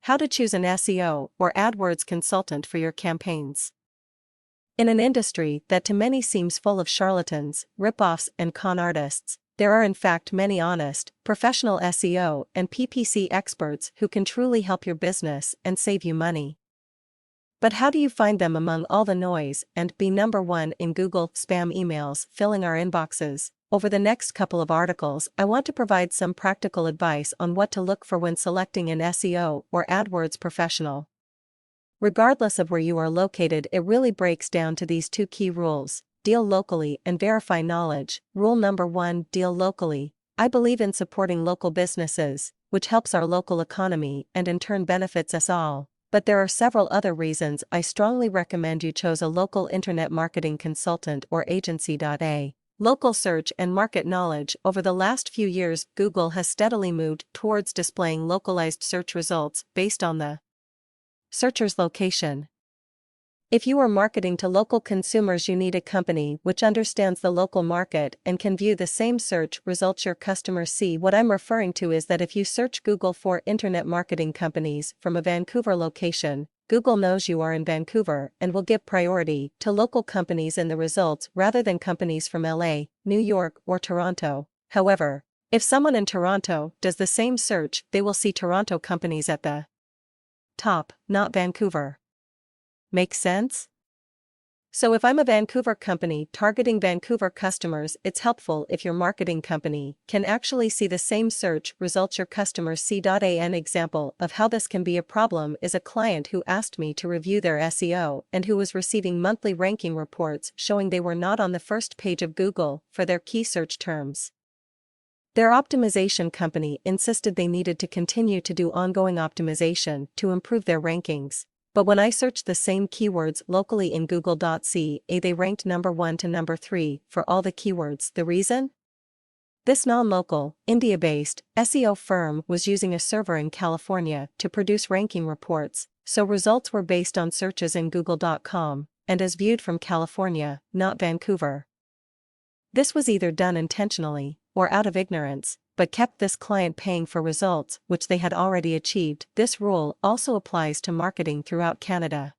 How to choose an SEO or AdWords consultant for your campaigns. In an industry that to many seems full of charlatans, rip-offs, and con artists, there are in fact many honest, professional SEO and PPC experts who can truly help your business and save you money. But how do you find them among all the noise and be number one in Google spam emails filling our inboxes? Over the next couple of articles, I want to provide some practical advice on what to look for when selecting an SEO or AdWords professional. Regardless of where you are located, it really breaks down to these two key rules: deal locally and verify knowledge. Rule number 1: deal locally. I believe in supporting local businesses, which helps our local economy and in turn benefits us all. But there are several other reasons I strongly recommend you choose a local internet marketing consultant or agency. Local search and market knowledge. Over the last few years, Google has steadily moved towards displaying localized search results based on the searcher's location. If you are marketing to local consumers, you need a company which understands the local market and can view the same search results your customers see. What I'm referring to is that if you search Google for internet marketing companies from a Vancouver location, Google knows you are in Vancouver and will give priority to local companies in the results rather than companies from LA, New York, or Toronto. However, if someone in Toronto does the same search, they will see Toronto companies at the top, not Vancouver. Make sense? So if I'm a Vancouver company targeting Vancouver customers, it's helpful if your marketing company can actually see the same search results your customers see. An example of how this can be a problem is a client who asked me to review their SEO and who was receiving monthly ranking reports showing they were not on the first page of Google for their key search terms. Their optimization company insisted they needed to continue to do ongoing optimization to improve their rankings. But when I searched the same keywords locally in Google.ca, they ranked number 1 to number 3 for all the keywords. The reason? This non-local, India-based SEO firm was using a server in California to produce ranking reports, so results were based on searches in Google.com and as viewed from California, not Vancouver. This was either done intentionally or out of ignorance, but kept this client paying for results which they had already achieved. This rule also applies to marketing throughout Canada.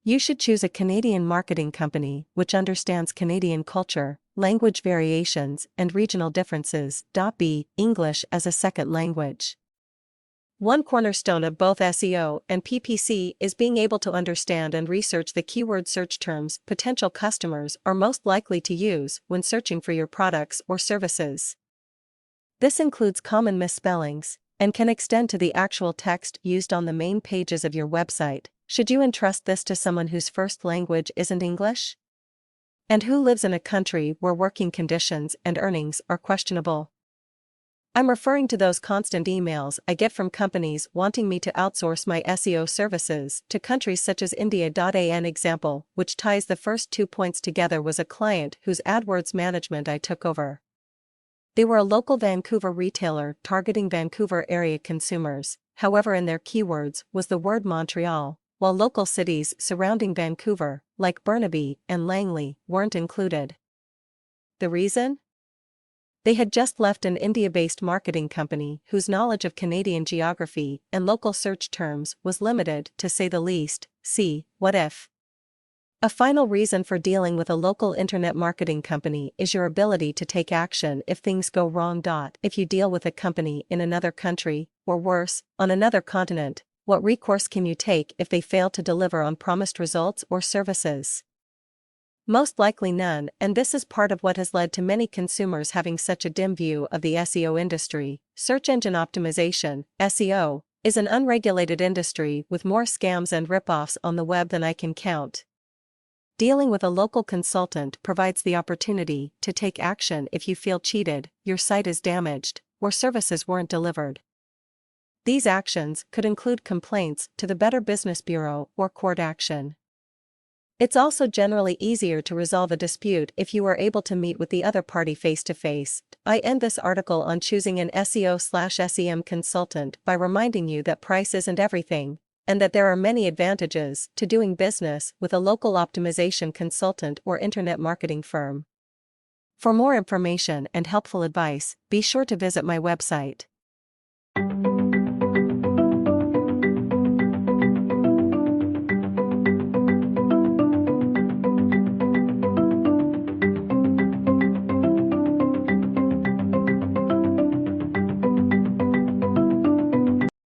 You should choose a Canadian marketing company which understands Canadian culture, language variations, and regional differences. B. English as a second language. One cornerstone of both SEO and PPC is being able to understand and research the keyword search terms potential customers are most likely to use when searching for your products or services. This includes common misspellings and can extend to the actual text used on the main pages of your website. Should you entrust this to someone whose first language isn't English? And who lives in a country where working conditions and earnings are questionable? I'm referring to those constant emails I get from companies wanting me to outsource my SEO services to countries such as India. An example which ties the first 2 points together was a client whose AdWords management I took over. They were a local Vancouver retailer targeting Vancouver area consumers, however in their keywords was the word Montreal, while local cities surrounding Vancouver, like Burnaby and Langley, weren't included. The reason? They had just left an India-based marketing company whose knowledge of Canadian geography and local search terms was limited, to say the least. See, what if? A final reason for dealing with a local internet marketing company is your ability to take action if things go wrong. If you deal with a company in another country, or worse, on another continent, what recourse can you take if they fail to deliver on promised results or services? Most likely none, and this is part of what has led to many consumers having such a dim view of the SEO industry. Search engine optimization, SEO, is an unregulated industry with more scams and rip-offs on the web than I can count. Dealing with a local consultant provides the opportunity to take action if you feel cheated, your site is damaged, or services weren't delivered. These actions could include complaints to the Better Business Bureau or court action. It's also generally easier to resolve a dispute if you are able to meet with the other party face-to-face. I end this article on choosing an SEO/SEM consultant by reminding you that price isn't everything, and that there are many advantages to doing business with a local optimization consultant or internet marketing firm. For more information and helpful advice, be sure to visit my website.